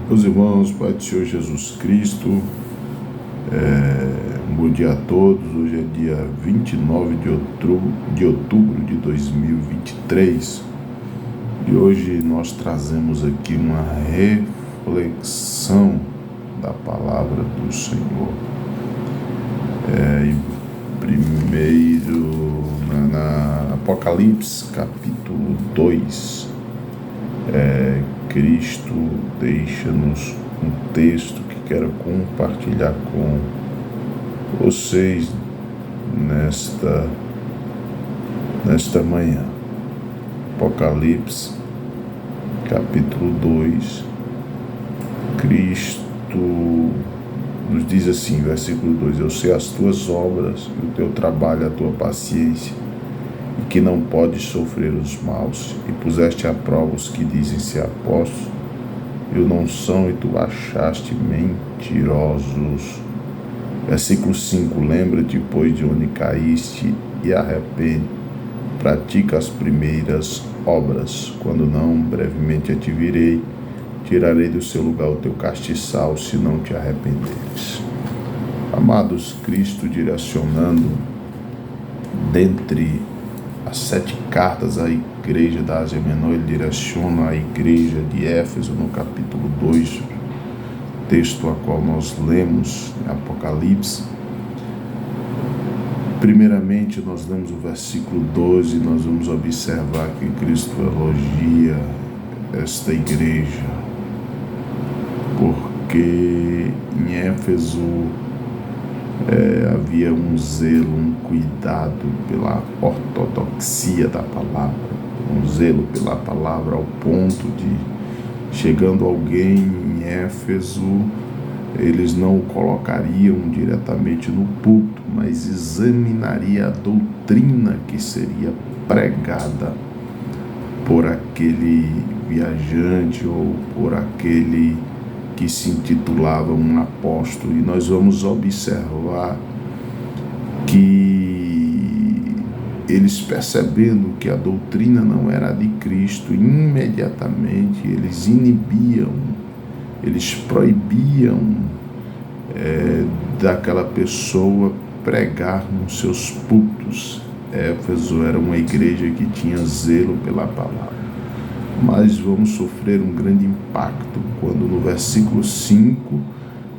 Meus irmãos, Pai do Senhor Jesus Cristo, um bom dia a todos. Hoje é dia 29 de outubro de 2023 e hoje nós trazemos aqui uma reflexão da palavra do Senhor. Primeiro, na Apocalipse, capítulo 2, Cristo deixa-nos um texto que quero compartilhar com vocês nesta manhã. Apocalipse, capítulo 2, Cristo nos diz assim, versículo 2: Eu sei as tuas obras, o teu trabalho, a tua paciência, e que não podes sofrer os maus, e puseste à prova os que dizem ser apóstolos, e o não são, e tu achaste mentirosos. Versículo 5: Lembra-te, pois, de onde caíste, e arrepende, pratica as primeiras obras. Quando não, brevemente a te virei, tirarei do seu lugar o teu castiçal, se não te arrependeres. Amados, Cristo direcionando dentre as 7 cartas à igreja da Ásia Menor, ele direciona a igreja de Éfeso no capítulo 2, texto a qual nós lemos em Apocalipse. Primeiramente, nós lemos o versículo 12 e nós vamos observar que Cristo elogia esta igreja, porque em Éfeso havia um zelo, um cuidado pela ortodoxia da palavra, um zelo pela palavra ao ponto de, chegando alguém em Éfeso, eles não o colocariam diretamente no púlpito, mas examinaria a doutrina que seria pregada por aquele viajante ou por aquele que se intitulava um apóstolo. E nós vamos observar que eles, percebendo que a doutrina não era de Cristo, imediatamente eles inibiam, eles proibiam daquela pessoa pregar nos seus púlpitos. Éfeso era uma igreja que tinha zelo pela palavra. Mas vamos sofrer um grande impacto quando no versículo 5,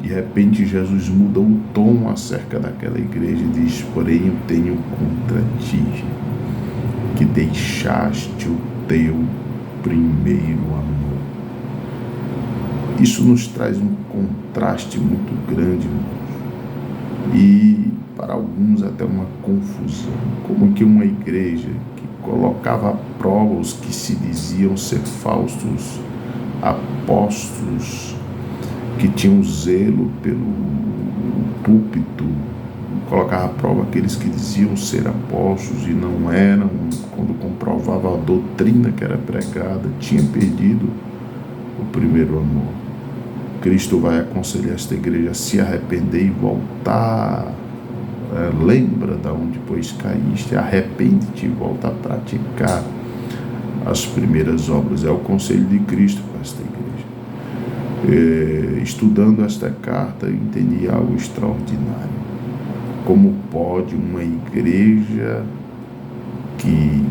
de repente Jesus muda o tom acerca daquela igreja e diz: porém eu tenho contra ti que deixaste o teu primeiro amor. Isso nos traz um contraste muito grande, irmãos, e para alguns até uma confusão. Como que uma igreja que colocava à prova os que se diziam ser falsos apóstolos, que tinham zelo pelo púlpito, colocava à prova aqueles que diziam ser apóstolos e não eram, quando comprovava a doutrina que era pregada, tinha perdido o primeiro amor. Cristo vai aconselhar esta igreja a se arrepender e voltar. Lembra de onde pois caíste, arrepende-te e volta a praticar as primeiras obras. É o conselho de Cristo para esta igreja. Estudando esta carta, eu entendi algo extraordinário. Como pode uma igreja que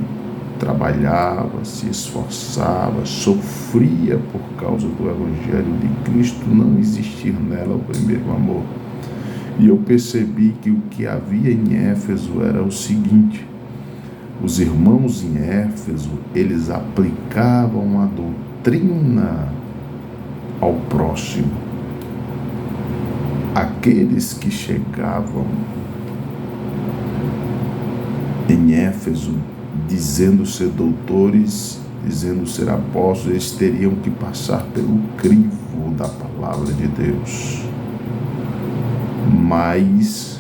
trabalhava, se esforçava, sofria por causa do Evangelho de Cristo, não existir nela o primeiro amor? E eu percebi que o que havia em Éfeso era o seguinte: os irmãos em Éfeso, eles aplicavam a doutrina ao próximo. Aqueles que chegavam em Éfeso dizendo ser doutores, dizendo ser apóstolos, eles teriam que passar pelo crivo da palavra de Deus. Mas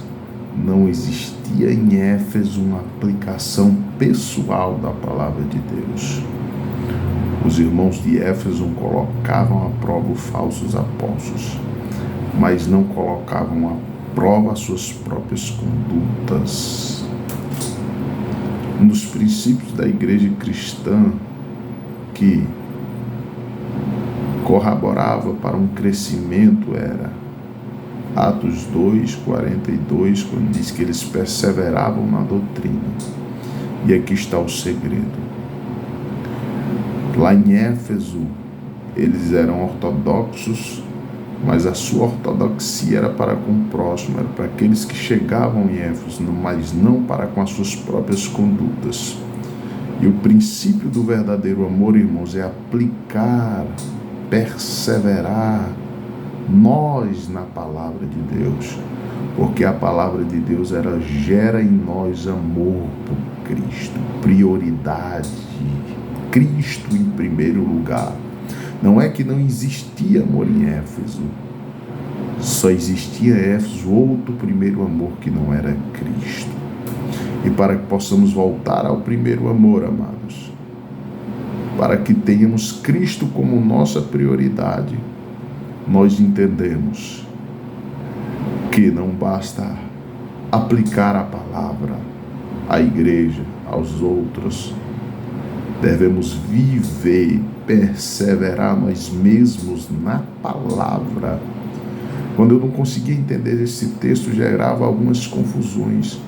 não existia em Éfeso uma aplicação pessoal da palavra de Deus. Os irmãos de Éfeso colocavam à prova os falsos apóstolos, mas não colocavam à prova as suas próprias condutas. Um dos princípios da igreja cristã que corroborava para um crescimento era Atos 2:42, quando diz que eles perseveravam na doutrina. E aqui está o segredo. Lá em Éfeso, eles eram ortodoxos, mas a sua ortodoxia era para com o próximo, era para aqueles que chegavam em Éfeso, mas não para com as suas próprias condutas. E o princípio do verdadeiro amor, irmãos, é aplicar, perseverar nós na palavra de Deus, porque a palavra de Deus, ela gera em nós amor por Cristo, prioridade, Cristo em primeiro lugar. Não é que não existia amor em Éfeso, só existia em Éfeso outro primeiro amor que não era Cristo. E para que possamos voltar ao primeiro amor, amados, para que tenhamos Cristo como nossa prioridade, nós entendemos que não basta aplicar a palavra à igreja, aos outros. Devemos viver, perseverar nós mesmos na palavra. Quando eu não conseguia entender esse texto, gerava algumas confusões.